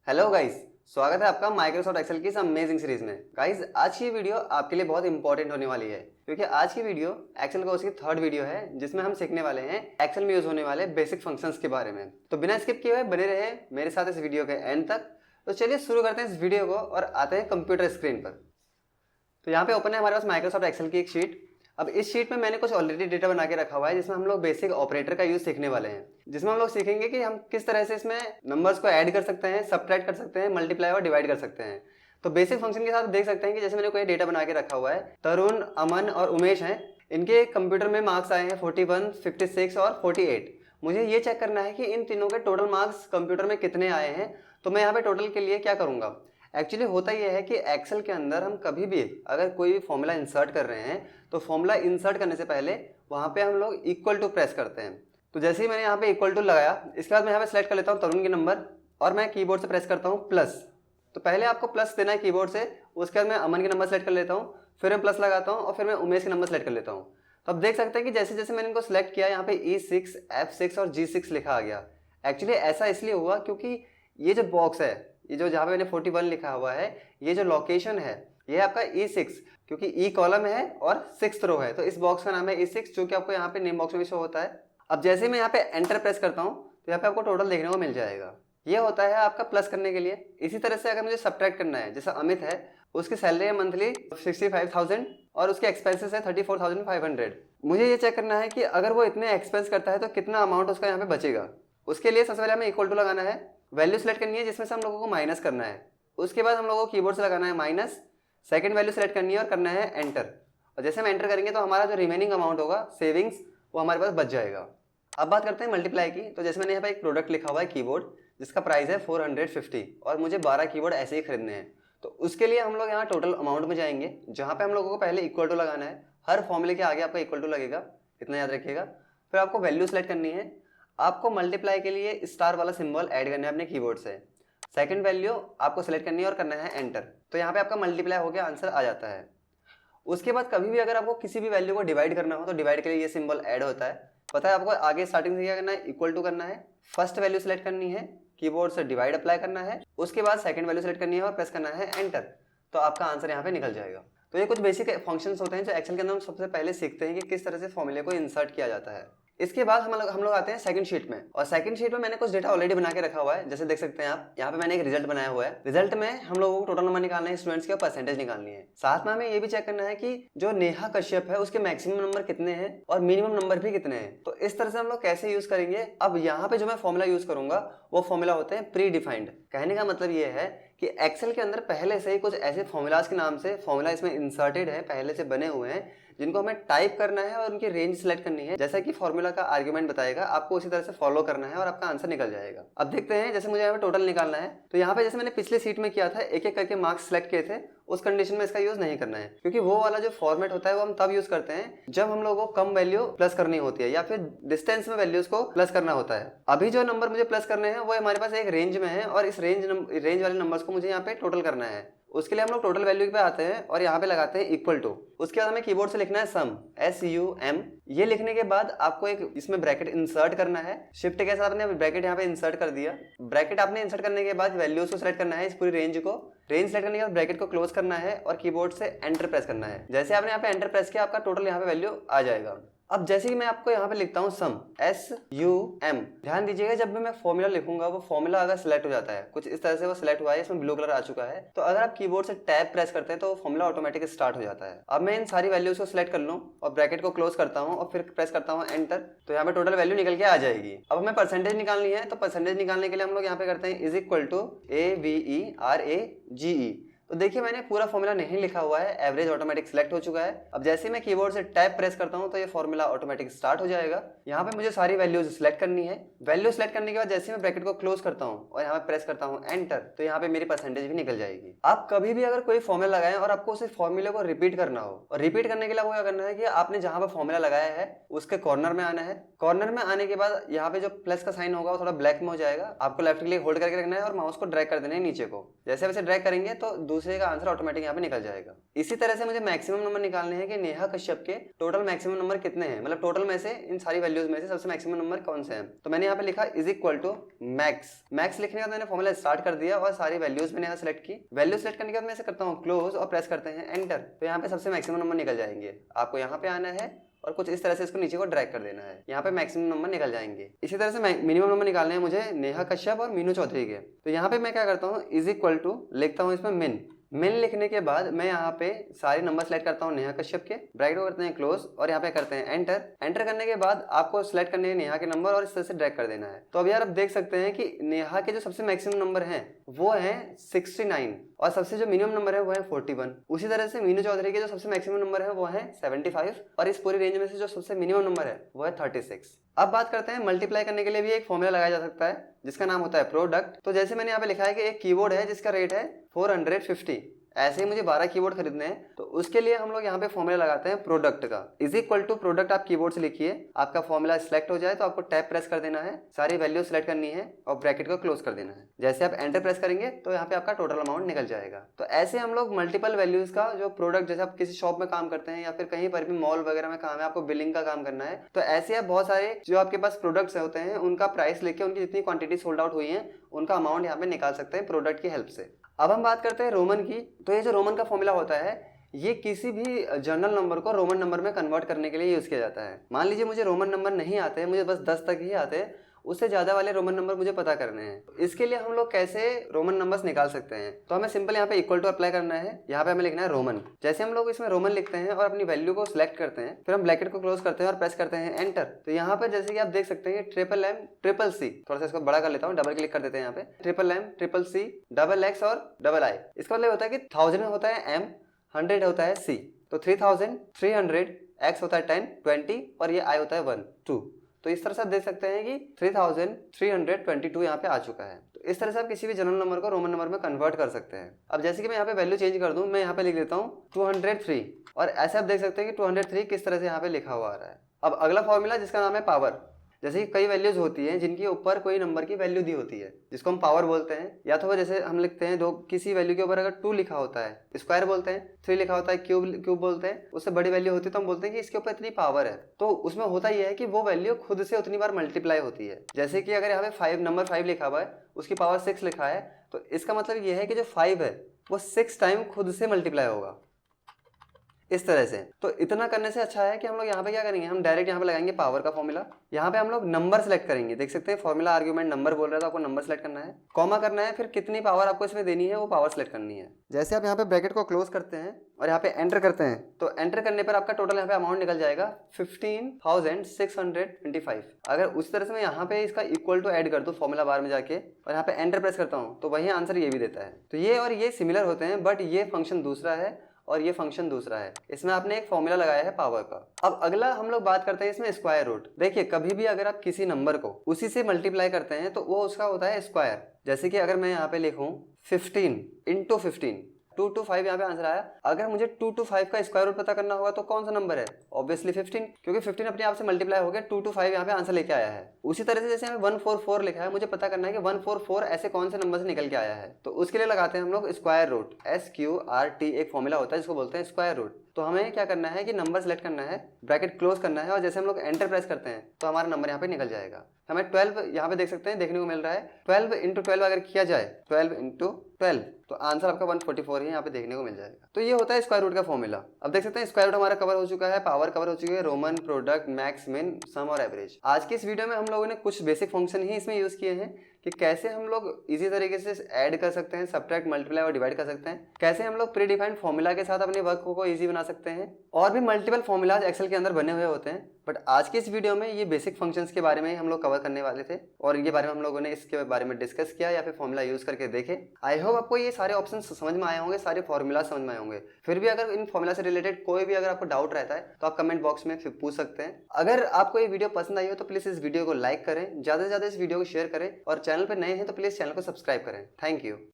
Hello guys, स्वागत है आपका माइक्रोसॉफ्ट एक्सेल की इस अमेजिंग सीरीज में। गाइस, आज की वीडियो आपके लिए बहुत इंपॉर्टेंट होने वाली है क्योंकि आज की वीडियो एक्सेल कोर्स की थर्ड वीडियो है जिसमें हम सीखने वाले हैं एक्सेल में यूज होने वाले बेसिक फंक्शंस के बारे में। तो बिना स्किप किए हुए बने रहे मेरे साथ इस वीडियो के एंड तक। तो चलिए शुरू करते हैं इस वीडियो को और आते हैं कंप्यूटर स्क्रीन पर। तो यहाँ पे ओपन है हमारे पास माइक्रोसॉफ्ट एक्सेल की एक शीट। अब इस शीट में मैंने कुछ ऑलरेडी डेटा बना के रखा हुआ है जिसमें हम लोग बेसिक ऑपरेटर का यूज सीखने वाले हैं, जिसमें हम लोग सीखेंगे कि हम किस तरह से इसमें नंबर्स को ऐड कर सकते हैं, सब्ट्रैक्ट कर सकते हैं, मल्टीप्लाई और डिवाइड कर सकते हैं। तो बेसिक फंक्शन के साथ देख सकते हैं कि जैसे मैंने कोई डेटा बना के रखा हुआ है, तरुण, अमन और उमेश हैं। इनके कंप्यूटर में मार्क्स आए हैं 41, 56 और 48। मुझे ये चेक करना है कि इन तीनों के टोटल मार्क्स कंप्यूटर में कितने आए हैं। तो मैं यहाँ पे टोटल के लिए क्या करूँगा, एक्चुअली होता यह है कि एक्सेल के अंदर हम कभी भी अगर कोई भी फॉर्मूला इंसर्ट कर रहे हैं तो फॉर्मूला इंसर्ट करने से पहले वहाँ पे हम लोग इक्वल टू प्रेस करते हैं। तो जैसे ही मैंने यहाँ पे इक्वल टू लगाया, इसके बाद मैं यहाँ पे सेलेक्ट कर लेता हूँ तरुण की नंबर और मैं कीबोर्ड से प्रेस करता हूँ प्लस। तो पहले आपको प्लस देना है कीबोर्ड से, उसके बाद मैं अमन की नंबर सेलेक्ट कर लेता हूँ, फिर मैं प्लस लगाता हूँ और फिर मैं उमेश की नंबर सेलेक्ट कर लेता हूँ। तो अब देख सकते हैं कि जैसे जैसे मैंने इनको सेलेक्ट किया यहाँ पे E6, F6 और G6 लिखा आ गया। एक्चुअली ऐसा इसलिए हुआ क्योंकि ये जो बॉक्स है, ये जो जहाँ पे मैंने 41 लिखा हुआ है, ये जो लोकेशन है ये आपका E6, क्योंकि E कॉलम है और 6th रो है, तो इस बॉक्स का नाम है E6 जो कि आपको यहाँ पे नेम बॉक्स में शो होता है। अब जैसे मैं यहाँ पे एंटर प्रेस करता हूँ तो यहाँ पे आपको टोटल देखने को मिल जाएगा। ये होता है आपका प्लस करने के लिए। इसी तरह से अगर मुझे सब्ट्रैक्ट करना है, जैसा अमित है, उसकी सैलरी है मंथली 65,000 और उसके एक्सपेंसेस है 34,500। मुझे ये चेक करना है कि अगर वो इतने एक्सपेंस करता है तो कितना अमाउंट उसका यहाँ पे बचेगा। उसके लिए सबसे पहले हमें इक्वल टू लगाना है, वैल्यू सेलेक्ट करनी है जिसमें से हम लोगों को माइनस करना है। उसके बाद हम लोगों को कीबोर्ड से लगाना है माइनस, सेकंड वैल्यू सेलेक्ट करनी है और करना है एंटर। और जैसे हम एंटर करेंगे तो हमारा जो रिमेनिंग अमाउंट होगा सेविंग्स, वो हमारे पास बच जाएगा। अब बात करते हैं मल्टीप्लाई की। तो जैसे मैंने यहाँ पे एक प्रोडक्ट लिखा हुआ है कीबोर्ड जिसका प्राइस है 450 और मुझे 12 कीबोर्ड ऐसे ही खरीदने हैं। तो उसके लिए हम लोग यहाँ टोटल अमाउंट में जाएंगे जहाँ पे हम लोगों को पहले इक्वल टू लगाना है। हर फॉर्मूले के आगे आपका इक्वल टू लगेगा, इतना याद रखिएगा। फिर आपको वैल्यू सेलेक्ट करनी है, आपको मल्टीप्लाई के लिए स्टार वाला सिंबल ऐड करना है अपने कीबोर्ड से। सेकंड वैल्यू आपको सेलेक्ट करनी है और करना है एंटर। तो यहाँ पे आपका मल्टीप्लाई हो गया, आंसर आ जाता है। उसके बाद कभी भी अगर आपको किसी भी वैल्यू को डिवाइड करना हो तो डिवाइड के लिए ये सिंबल ऐड होता है। पता है आपको आगे स्टार्टिंग से क्या करना है, इक्वल टू करना है, फर्स्ट वैल्यू सेलेक्ट करनी है, कीबोर्ड से डिवाइड अप्लाई करना है, उसके बाद सेकंड वैल्यू सेलेक्ट करनी है और प्रेस करना है एंटर। तो आपका आंसर यहाँ पे निकल जाएगा। तो ये कुछ बेसिक फंक्शंस होते हैं जो एक्सेल के अंदर हम सबसे पहले सीखते हैं कि किस तरह से फॉर्मूले को इंसर्ट किया जाता है। इसके बाद हम लोग आते हैं सेकंड शीट में, और सेकंड शीट में मैंने कुछ डेटा ऑलरेडी बना के रखा हुआ है। जैसे देख सकते हैं आप, यहाँ पे मैंने एक रिजल्ट बनाया हुआ है। रिजल्ट में हम लोगों को टोटल नंबर निकालना है, स्टूडेंट्स के परसेंटेज निकालनी है। साथ में हमें ये भी चेक करना है कि जो नेहा कश्यप है उसके मैक्सिमम नंबर कितने हैं और मिनिमम नंबर भी कितने हैं। तो इस तरह से हम लोग कैसे यूज करेंगे। अब यहाँ पे जो मैं फॉर्मूला यूज करूंगा वो फॉर्मूला होते हैं प्री डिफाइंड। कहने का मतलब ये है कि एक्सेल के अंदर पहले से ही कुछ ऐसे फॉर्मूलाज के नाम से फॉर्मूला इसमें इंसर्टेड है, पहले से बने हुए हैं, जिनको हमें टाइप करना है और उनकी रेंज सेलेक्ट करनी है। जैसा कि फॉर्मूला का आर्गुमेंट बताएगा, आपको उसी तरह से फॉलो करना है और आपका आंसर निकल जाएगा। अब देखते हैं, जैसे मुझे यहाँ पे टोटल निकालना है तो यहाँ पे जैसे मैंने पिछले सीट में किया था, एक एक करके मार्क्स सेलेक्ट किए थे, उस कंडीशन में इसका यूज नहीं करना है क्योंकि वो वाला जो फॉर्मेट होता है वो हम तब यूज करते हैं जब हम लोगों को कम वैल्यू प्लस करनी होती है या फिर डिस्टेंस में वैल्यूज को प्लस करना होता है। अभी जो नंबर मुझे प्लस करने हैं वो हमारे पास एक रेंज में है और इस रेंज वाले नंबर्स को मुझे यहाँ पे टोटल करना है। उसके लिए हम लोग टोटल वैल्यू पे आते हैं और यहाँ पे लगाते हैं इक्वल टू। उसके बाद हमें कीबोर्ड से लिखना है सम, SUM। ये लिखने के बाद आपको एक इसमें ब्रैकेट इंसर्ट करना है। शिफ्ट के साथ आपने ब्रैकेट यहाँ पे इंसर्ट कर दिया। ब्रैकेट आपने इंसर्ट करने के बाद वैल्यूज को सेलेक्ट करना है, इस पूरी रेंज को। रेंज सेलेक्ट करने के बाद ब्रैकेट को क्लोज करना है और कीबोर्ड से एंटर प्रेस करना है। जैसे आपने यहाँ पे एंटर प्रेस किया, आपका टोटल यहाँ पे वैल्यू आ जाएगा। अब जैसे कि मैं आपको यहाँ पे लिखता हूँ सम, SUM, ध्यान दीजिएगा जब भी मैं फॉर्मूला लिखूंगा वो फॉर्मूला अगर सिलेक्ट हो जाता है, कुछ इस तरह से वो सिलेक्ट हुआ है, इसमें ब्लू कलर आ चुका है, तो अगर आप कीबोर्ड से टैब प्रेस करते हैं तो फॉर्मूला ऑटोमेटिक स्टार्ट हो जाता है। अब मैं इन सारी वैल्यूज को सिलेक्ट कर लूँ और ब्रैकेट को क्लोज करता हूँ और फिर प्रेस करता हूँ एंटर, तो यहाँ पे टोटल वैल्यू निकल के आ जाएगी। अब हमें परसेंटेज निकालनी है, तो परसेंटेज निकालने के लिए हम लोग यहाँ पे करते हैं इज इक्वल टू AVERAGE। तो देखिए मैंने पूरा फॉर्मूला नहीं लिखा हुआ है, एवरेज ऑटोमेटिक सिलेक्ट हो चुका है। अब जैसे मैं कीबोर्ड से टैब प्रेस करता हूं तो ये फॉर्मूला ऑटोमेटिक स्टार्ट हो जाएगा। यहाँ पे मुझे सारी वैल्यूज सिलेक्ट करनी है। वैल्यू सिलेक्ट करने के बाद जैसे मैं ब्रैकेट को क्लोज करता हूं और यहाँ पे प्रेस करता हूं एंटर, तो यहाँ पे मेरी परसेंटेज भी निकल जाएगी। आप कभी भी अगर कोई फॉर्मूला लगाएं और आपको उस फॉर्मूले को रिपीट करना हो, और रिपीट करने के लिए आपको क्या करना है कि आपने जहां पर फॉर्मूला लगाया है उसके कॉर्नर में आना है। कॉर्नर में आने के बाद यहाँ पे जो प्लस का साइन होगा वो थोड़ा ब्लैक में हो जाएगा, आपको लेफ्ट क्लिक होल्ड करके रखना है और माउस को ड्रैग कर देना है नीचे को। जैसे वैसे ड्रैग करेंगे तो दूसरे का आंसर ऑटोमेटिक यहाँ पे निकल जाएगा। इसी तरह से मुझे मैक्सिमम नंबर निकालने हैं कि नेहा कश्यप के टोटल मैक्सिमम नंबर कितने हैं, मतलब टोटल में से इन सारी वैल्यूज में से सबसे मैक्सिमम नंबर कौन से हैं। तो मैंने यहाँ पे लिखा इज इक्वल टू मैक्स लिखने के बाद मैंने फॉर्मूला स्टार्ट कर दिया और सारी वैल्यूज मैंने यहाँ सेलेक्ट की। वैल्यू सेलेक्ट करने के बाद मैं ऐसे करता हूँ क्लोज और प्रेस करते हैं एंटर। तो यहाँ पे सबसे मैक्सिमम नंबर निकल जाएंगे। आपको यहाँ पे आना है और कुछ इस तरह से इसको नीचे को ड्रैग कर देना है, यहाँ पे मैक्सिमम नंबर निकल जाएंगे। इसी तरह से मिनिमम नंबर निकालने हैं मुझे नेहा कश्यप और मीनू चौधरी के। तो यहाँ पे मैं क्या करता हूँ इज इक्वल टू लिखता हूँ इसमें मिन लिखने के बाद मैं यहाँ पे सारे नंबर सेलेक्ट करता हूँ नेहा कश्यप के, ब्रैकेट को करते हैं क्लोज और यहाँ पे करते हैं एंटर करने के बाद आपको सेलेक्ट करने हैं नेहा के नंबर और इस तरह से ड्रैग कर देना है। तो अब यार आप देख सकते हैं कि नेहा के जो सबसे मैक्सिमम नंबर हैं वो है 69 और सबसे जो मिनिमम नंबर है वो है 41। उसी तरह से मीनू चौधरी के जो सबसे मैक्सिमम नंबर है वो है 75 और इस पूरी रेंज में से जो सबसे मिनिमम नंबर है वो है 36। अब बात करते हैं मल्टीप्लाई करने के लिए भी एक फॉर्मूला लगाया जा सकता है जिसका नाम होता है प्रोडक्ट। तो जैसे मैंने यहाँ पे लिखा है कि एक कीबोर्ड है जिसका रेट है 450, ऐसे ही मुझे 12 कीबोर्ड खरीदने हैं। तो उसके लिए हम लोग यहाँ पे फॉर्मूला लगाते हैं प्रोडक्ट का। इज इक्वल टू प्रोडक्ट आप कीबोर्ड से लिखिए, आपका फॉर्मूला सिलेक्ट हो जाए तो आपको टैब प्रेस कर देना है, सारी वैल्यू सिलेक्ट करनी है और ब्रैकेट को क्लोज कर देना है। जैसे आप एंटर प्रेस करेंगे तो यहाँ पे आपका टोटल अमाउंट निकल जाएगा। तो ऐसे हम लोग मल्टीपल वैल्यूज का जो प्रोडक्ट, जैसे आप किसी शॉप में काम करते हैं या फिर कहीं पर भी मॉल वगैरह में काम है, आपको बिलिंग का काम करना है, तो ऐसे आप बहुत सारे जो आपके पास प्रोडक्ट्स होते हैं उनका प्राइस लेके उनकी जितनी क्वांटिटी सोल्ड आउट हुई है उनका अमाउंट यहाँ पे निकाल सकते हैं प्रोडक्ट की हेल्प से। अब हम बात करते हैं रोमन की। तो ये जो रोमन का फॉर्मूला होता है ये किसी भी जनरल नंबर को रोमन नंबर में कन्वर्ट करने के लिए यूज किया जाता है। मान लीजिए मुझे रोमन नंबर नहीं आते हैं, मुझे बस 10 तक ही आते हैं, उससे ज्यादा वाले रोमन नंबर मुझे पता करने हैं। तो इसके लिए हम लोग कैसे रोमन नंबर्स निकाल सकते हैं, तो हमें सिंपल यहाँ पे इक्वल टू अप्लाई करना है। यहाँ पे हमें लिखना है रोमन। जैसे हम लोग इसमें रोमन लिखते हैं और अपनी वैल्यू को सिलेक्ट करते हैं, फिर हम ब्रैकेट को क्लोज करते हैं और प्रेस करते हैं एंटर। तो यहाँ पर जैसे कि आप देख सकते हैं ट्रिपल एम ट्रिपल सी, थोड़ा सा इसको बड़ा कर लेता हूँ, डबल क्लिक कर देते हैं यहाँ पे, triple M triple C double X और डबल आई। इसका मतलब होता है कि 1000 होता है एम, 100 होता है सी। तो 3000, 300, एक्स होता है 10, 20 और ये आई होता है 1, 2। तो इस तरह से आप देख सकते हैं कि 3322 यहाँ पे आ चुका है। तो इस तरह से आप किसी भी जनरल नंबर को रोमन नंबर में कन्वर्ट कर सकते हैं। अब जैसे कि मैं यहाँ पे वैल्यू चेंज कर दूं, मैं यहाँ पे लिख देता हूँ 203 और ऐसे आप देख सकते हैं कि 203 किस तरह से यहाँ पे लिखा हुआ आ रहा है। अब अगला फॉर्मूला जिसका नाम है पावर। जैसे कि कई वैल्यूज होती हैं जिनके ऊपर कोई नंबर की वैल्यू दी होती है जिसको हम पावर बोलते हैं, या तो जैसे हम लिखते हैं दो किसी वैल्यू के ऊपर अगर 2 लिखा होता है स्क्वायर बोलते हैं, 3 लिखा होता है क्यूब बोलते हैं, उससे बड़ी वैल्यू होती है तो हम बोलते हैं कि इसके ऊपर इतनी पावर है। तो उसमें होता यह है कि वो वैल्यू खुद से उतनी बार मल्टीप्लाई होती है। जैसे कि अगर यहाँ पे नंबर 5 लिखा हुआ है, उसकी पावर 6 लिखा है, तो इसका मतलब यह है कि जो 5 है वो 6 टाइम खुद से मल्टीप्लाई होगा इस तरह से। तो इतना करने से अच्छा है कि हम लोग यहाँ पे क्या करेंगे, हम डायरेक्ट यहाँ पे लगाएंगे पावर का फॉर्मूला। यहाँ पे हम लोग नंबर सेलेक्ट करेंगे, देख सकते हैं फॉर्मूला आर्गुमेंट नंबर बोल रहा है तो आपको नंबर सेलेक्ट करना है, कॉमा करना है, फिर कितनी पावर आपको इसमें देनी है वो पावर सेलेक्ट करनी है। जैसे आप यहाँ पे ब्रैकेट को क्लोज करते हैं और यहाँ पे एंटर करते हैं, तो एंटर करने पर आपका टोटल यहाँ पे अमाउंट निकल जाएगा 15,625। अगर उस तरह से मैं यहाँ पे इसका इक्वल टू ऐड कर दूँ फॉर्मूला बार में जाके और यहाँ पे एंटर प्रेस करता हूँ तो वही आंसर ये भी देता है। तो ये और ये सिमिलर होते हैं, बट ये फंक्शन दूसरा है और ये फंक्शन दूसरा है। इसमें आपने एक फॉर्मूला लगाया है पावर का। अब अगला हम लोग बात करते हैं इसमें स्क्वायर रूट। देखिए कभी भी अगर आप किसी नंबर को उसी से मल्टीप्लाई करते हैं तो वो उसका होता है स्क्वायर। जैसे कि अगर मैं यहाँ पे लिखूं 15 इंटू 15, 2 to 5 यहाँ पे आंसर आया। अगर मुझे 2 to 5 का स्क्वायर रूट पता करना होगा तो कौन सा नंबर है, ऑब्वियसली 15, क्योंकि 15 अपने आप से मल्टीप्लाई हो गया, 2 to 5 यहाँ पे आंसर लेके आया है। उसी तरह से जैसे हमें 144 लिखा है, मुझे पता करना है कि 144 ऐसे कौन से नंबर से निकल के आया है, तो उसके लिए लगाते हैं हम लोग स्क्वायर रूट, SQRT एक फॉर्मूला होता है जिसको बोलते हैं स्क्वायर रूट। तो हमें क्या करना है कि नंबर सेलेक्ट करना है, ब्रैकेट क्लोज करना है और जैसे हम लोग एंटर प्रेस करते हैं तो हमारा नंबर यहाँ पे निकल जाएगा। हमें 12 यहाँ पे देख सकते हैं देखने को मिल रहा है। 12 इंटू 12 अगर किया जाए 12 इंटू 12 तो आंसर आपका 144 ही यहाँ पे देखने को मिल जाएगा। तो ये होता है स्क्वायर रूट का फॉर्मूला। अब देख सकते हैं स्क्वायर रूट हमारा कवर हो चुका है, पावर कवर हो चुकी है, रोमन, प्रोडक्ट, मैक्स, मिन, सम और एवरेज। आज की इस वीडियो में हम लोगों ने कुछ बेसिक फंक्शन ही इसमें यूज किए हैं कि कैसे हम लोग इजी तरीके से ऐड कर सकते हैं, सब्ट्रैक्ट, मल्टीप्लाई और डिवाइड कर सकते हैं, कैसे हम लोग प्री डिफाइंड फॉर्मूला के साथ अपने वर्क को इजी बना सकते हैं। और भी मल्टीपल फॉर्मूलाज एक्सेल के अंदर बने हुए होते हैं, बट आज की इस वीडियो में ये बेसिक फंक्शंस के बारे में हम लोग कवर करने वाले थे और ये बारे में हम लोगों ने इसके बारे में डिस्कस किया या फिर फॉर्मूला यूज करके देखे। आई होप आपको ये सारे ऑप्शन समझ में आए होंगे, सारे फॉर्मूला समझ में आए होंगे। फिर भी अगर इन फॉर्मूला से रिलेटेड कोई भी अगर आपको डाउट रहता है तो आप कमेंट बॉक्स में फिर पूछ सकते हैं। अगर आपको ये वीडियो पसंद आई हो तो प्लीज इस वीडियो को लाइक करें, ज्यादा से ज्यादा इस वीडियो को शेयर करें और चैनल पर नए हैं तो प्लीज चैनल को सब्सक्राइब करें। Thank you.